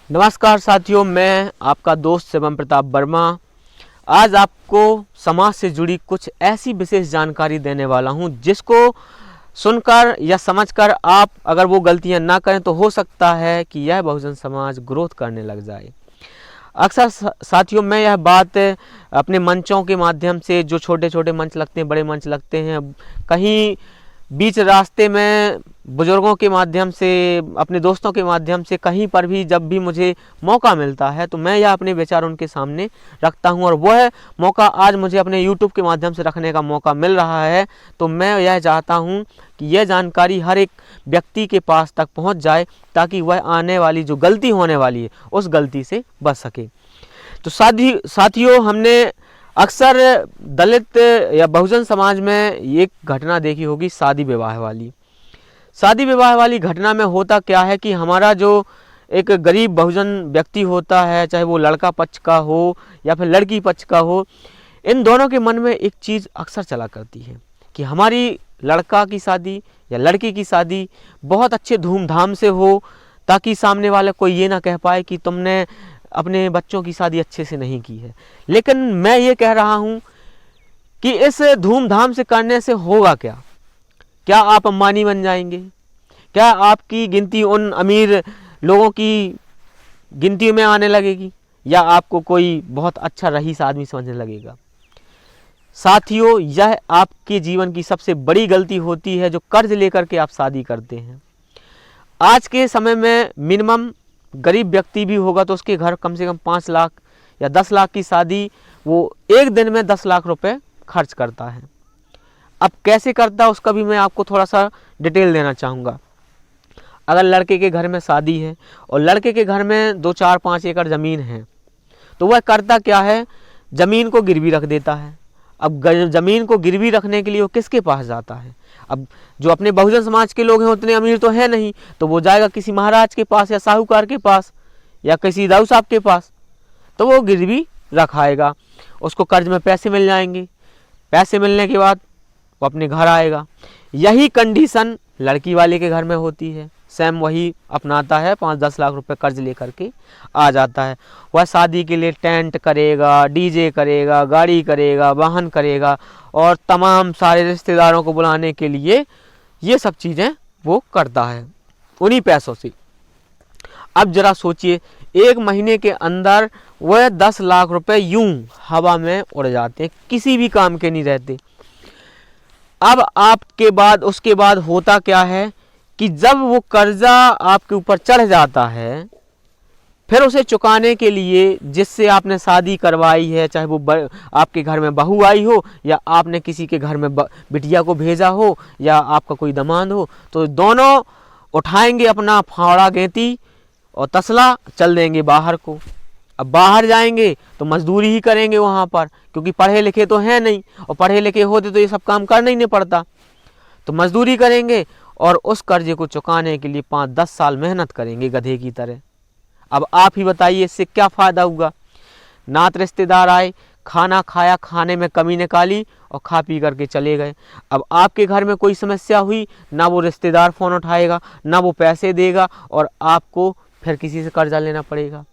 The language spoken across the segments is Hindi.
नमस्कार साथियों, मैं आपका दोस्त शिवम प्रताप वर्मा आज आपको समाज से जुड़ी कुछ ऐसी विशेष जानकारी देने वाला हूं जिसको सुनकर या समझकर आप अगर वो गलतियां ना करें तो हो सकता है कि यह बहुजन समाज ग्रोथ करने लग जाए। अक्सर साथियों मैं यह बात अपने मंचों के माध्यम से, जो छोटे छोटे मंच लगते हैं, बड़े मंच लगते हैं, कहीं बीच रास्ते में बुजुर्गों के माध्यम से, अपने दोस्तों के माध्यम से, कहीं पर भी जब भी मुझे मौका मिलता है तो मैं यह अपने विचार उनके सामने रखता हूं। और वह मौका आज मुझे अपने YouTube के माध्यम से रखने का मौका मिल रहा है, तो मैं यह चाहता हूं कि यह जानकारी हर एक व्यक्ति के पास तक पहुंच जाए ताकि वह आने वाली जो गलती होने वाली है उस गलती से बच सके। तो साथियों हमने अक्सर दलित या बहुजन समाज में एक घटना देखी होगी, शादी विवाह वाली। शादी विवाह वाली घटना में होता क्या है कि हमारा जो एक गरीब बहुजन व्यक्ति होता है, चाहे वो लड़का पक्ष का हो या फिर लड़की पक्ष का हो, इन दोनों के मन में एक चीज़ अक्सर चला करती है कि हमारी लड़का की शादी या लड़की की शादी बहुत अच्छे धूमधाम से हो ताकि सामने वाले कोई ये ना कह पाए कि तुमने अपने बच्चों की शादी अच्छे से नहीं की है। लेकिन मैं ये कह रहा हूँ कि इस धूमधाम से करने से होगा क्या? क्या आप अंबानी बन जाएंगे? क्या आपकी गिनती उन अमीर लोगों की गिनती में आने लगेगी? या आपको कोई बहुत अच्छा रईस आदमी समझने लगेगा? साथियों, यह आपके जीवन की सबसे बड़ी गलती होती है जो कर्ज लेकर के आप शादी करते हैं। आज के समय में मिनिमम गरीब व्यक्ति भी होगा तो उसके घर कम से कम 5 लाख या 10 लाख की शादी वो एक दिन में 10 लाख रुपए खर्च करता है। अब कैसे करता है उसका भी मैं आपको थोड़ा सा डिटेल देना चाहूँगा। अगर लड़के के घर में शादी है और लड़के के घर में 2-4-5 एकड़ ज़मीन है तो वह करता क्या है, ज़मीन को गिरवी रख देता है। अब ज़मीन को गिरवी रखने के लिए वो किसके पास जाता है? अब जो अपने बहुजन समाज के लोग हैं उतने अमीर तो है नहीं, तो वो जाएगा किसी महाराज के पास या साहूकार के पास या किसी दाऊ साहब के पास, तो वो गिरवी रखाएगा, उसको कर्ज में पैसे मिल जाएंगे। पैसे मिलने के बाद वो अपने घर आएगा। यही कंडीशन लड़की वाले के घर में होती है। सेम वही अपनाता है, 5-10 लाख रुपए कर्ज लेकर के आ जाता है। वह शादी के लिए टेंट करेगा, डीजे करेगा, गाड़ी करेगा, वाहन करेगा और तमाम सारे रिश्तेदारों को बुलाने के लिए ये सब चीज़ें वो करता है उन्हीं पैसों से। अब जरा सोचिए, एक महीने के अंदर वह 10 लाख रुपए यूं हवा में उड़ जाते हैं, किसी भी काम के नहीं रहते। अब उसके बाद होता क्या है कि जब वो कर्जा आपके ऊपर चढ़ जाता है, फिर उसे चुकाने के लिए जिससे आपने शादी करवाई है, चाहे वो आपके घर में बहू आई हो या आपने किसी के घर में बिटिया को भेजा हो या आपका कोई दामाद हो, तो दोनों उठाएंगे अपना फावड़ा गेंती और तसला, चल देंगे बाहर को। अब बाहर जाएंगे तो मजदूरी ही करेंगे वहाँ पर, क्योंकि पढ़े लिखे तो हैं नहीं, और पढ़े लिखे होते तो ये सब काम करना ही नहीं पड़ता। तो मजदूरी करेंगे और उस कर्जे को चुकाने के लिए 5-10 साल मेहनत करेंगे गधे की तरह। अब आप ही बताइए इससे क्या फ़ायदा हुआ? नात रिश्तेदार आए, खाना खाया, खाने में कमी निकाली और खा पी करके चले गए। अब आपके घर में कोई समस्या हुई, ना वो रिश्तेदार फ़ोन उठाएगा, ना वो पैसे देगा, और आपको फिर किसी से कर्जा लेना पड़ेगा।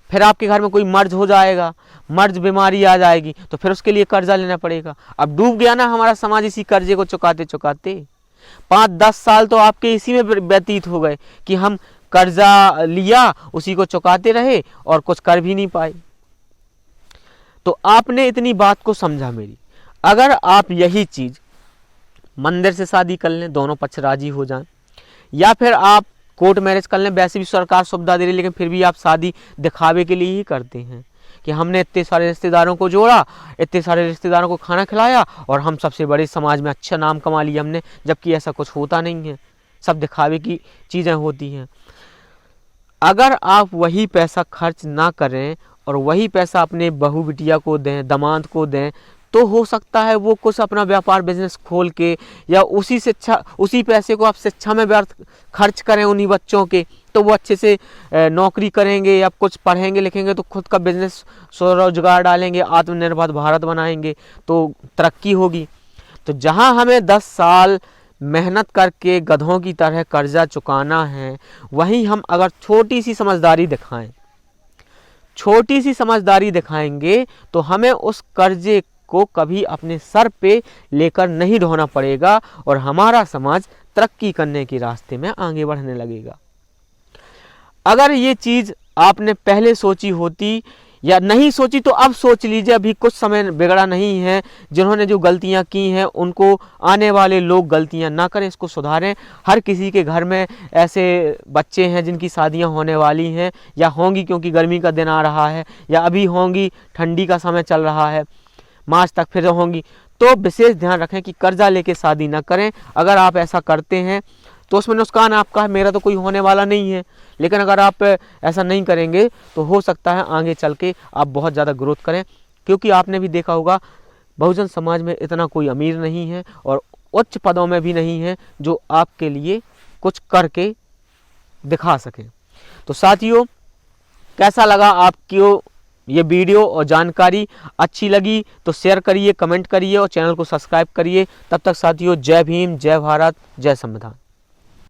फिर आपके घर में कोई मर्ज हो जाएगा, मर्ज बीमारी आ जाएगी, तो फिर उसके लिए कर्जा लेना पड़ेगा। अब डूब गया ना हमारा समाज इसी कर्जे को चुकाते चुकाते। 5-10 साल तो आपके इसी में व्यतीत हो गए कि हम कर्जा लिया, उसी को चुकाते रहे और कुछ कर भी नहीं पाए। तो आपने इतनी बात को समझा मेरी। अगर आप यही चीज़ मंदिर से शादी कर लें, दोनों पक्ष राजी हो जाएं, या फिर आप कोर्ट मैरिज कर लें, वैसे भी सरकार सुविधा दे रही, लेकिन फिर भी आप शादी दिखावे के लिए ही करते हैं कि हमने इतने सारे रिश्तेदारों को जोड़ा, इतने सारे रिश्तेदारों को खाना खिलाया और हम सबसे बड़े समाज में अच्छा नाम कमा लिया हमने, जबकि ऐसा कुछ होता नहीं है, सब दिखावे की चीज़ें होती हैं। अगर आप वही पैसा खर्च ना करें और वही पैसा अपने बहू बिटिया को दें, दामाद को दें, तो हो सकता है वो कुछ अपना व्यापार बिजनेस खोल के या उसी पैसे को आप शिक्षा में व्यर्थ खर्च करें उन्हीं बच्चों के, तो वो अच्छे से नौकरी करेंगे या कुछ पढ़ेंगे लिखेंगे तो खुद का बिजनेस स्वरोजगार डालेंगे, आत्मनिर्भर भारत बनाएंगे, तो तरक्की होगी। तो जहां हमें 10 साल मेहनत करके गधों की तरह कर्जा चुकाना है, वहीं हम अगर छोटी सी समझदारी दिखाएंगे तो हमें उस कर्जे को कभी अपने सर पे लेकर नहीं ढोना पड़ेगा और हमारा समाज तरक्की करने के रास्ते में आगे बढ़ने लगेगा। अगर ये चीज़ आपने पहले सोची होती या नहीं सोची तो अब सोच लीजिए, अभी कुछ समय बिगड़ा नहीं है। जिन्होंने जो गलतियां की हैं उनको आने वाले लोग गलतियां ना करें, इसको सुधारें। हर किसी के घर में ऐसे बच्चे हैं जिनकी शादियां होने वाली हैं या होंगी, क्योंकि गर्मी का दिन आ रहा है, या अभी होंगी, ठंडी का समय चल रहा है, मार्च तक फिर होंगी। तो विशेष ध्यान रखें कि कर्जा लेके शादी ना करें। अगर आप ऐसा करते हैं तो उसमें नुकसान आपका है, मेरा तो कोई होने वाला नहीं है। लेकिन अगर आप ऐसा नहीं करेंगे तो हो सकता है आगे चल के आप बहुत ज़्यादा ग्रोथ करें, क्योंकि आपने भी देखा होगा बहुजन समाज में इतना कोई अमीर नहीं है और उच्च पदों में भी नहीं है जो आपके लिए कुछ करके दिखा सके। तो साथियों, कैसा लगा आपको ये वीडियो और जानकारी? अच्छी लगी तो शेयर करिए, कमेंट करिए और चैनल को सब्सक्राइब करिए। तब तक साथियों, जय भीम, जय भारत, जय संविधान।